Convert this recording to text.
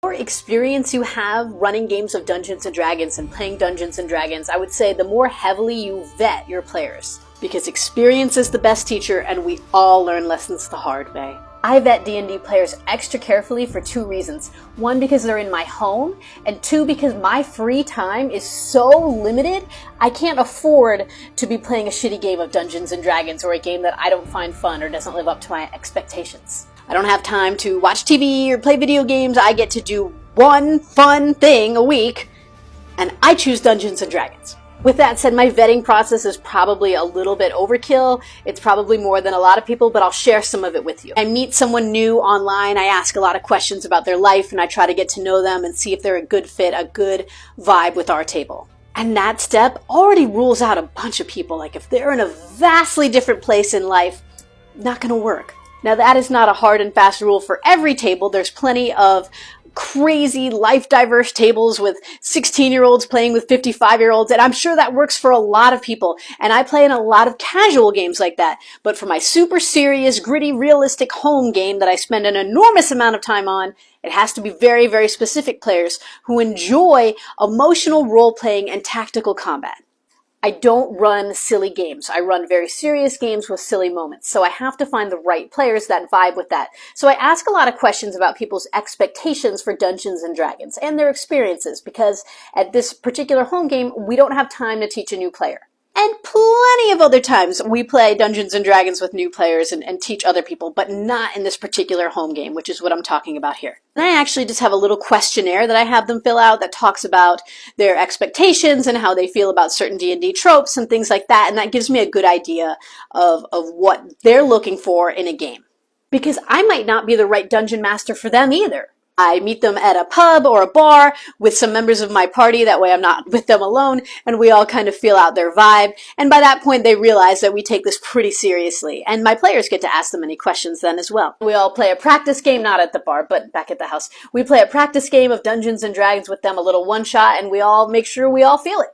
The more experience you have running games of Dungeons & Dragons and playing Dungeons & Dragons, I would say the more heavily you vet your players. Because experience is the best teacher, and we all learn lessons the hard way. I vet D&D players extra carefully for two reasons. One, because they're in my home, and two, because my free time is so limited, I can't afford to be playing a shitty game of Dungeons & Dragons or a game that I don't find fun or doesn't live up to my expectations. I don't have time to watch TV or play video games. I get to do one fun thing a week, and I choose Dungeons & Dragons. With that said, my vetting process is probably a little bit overkill. It's probably more than a lot of people, but I'll share some of it with you. I meet someone new online, I ask a lot of questions about their life, and I try to get to know them and see if they're a good fit, a good vibe with our table. And that step already rules out a bunch of people. Like if they're in a vastly different place in life, not gonna work. Now that is not a hard and fast rule for every table. There's plenty of crazy life diverse tables with 16-year-olds playing with 55-year-olds, and I'm sure that works for a lot of people, and I play in a lot of casual games like that. But for my super serious, gritty, realistic home game that I spend an enormous amount of time on, it has to be very, very specific players who enjoy emotional role-playing and tactical combat. I don't run silly games. I run very serious games with silly moments. So I have to find the right players that vibe with that. So I ask a lot of questions about people's expectations for Dungeons & Dragons and their experiences, because at this particular home game, we don't have time to teach a new player. And plenty of other times we play Dungeons & Dragons with new players and teach other people, but not in this particular home game, which is what I'm talking about here. And I actually just have a little questionnaire that I have them fill out that talks about their expectations and how they feel about certain D&D tropes and things like that, and that gives me a good idea of what they're looking for in a game. Because I might not be the right dungeon master for them either. I meet them at a pub or a bar with some members of my party, that way I'm not with them alone, and we all kind of feel out their vibe, and by that point they realize that we take this pretty seriously, and my players get to ask them any questions then as well. We all play a practice game, not at the bar, but back at the house. We play a practice game of Dungeons & Dragons with them, a little one-shot, and we all make sure we all feel it.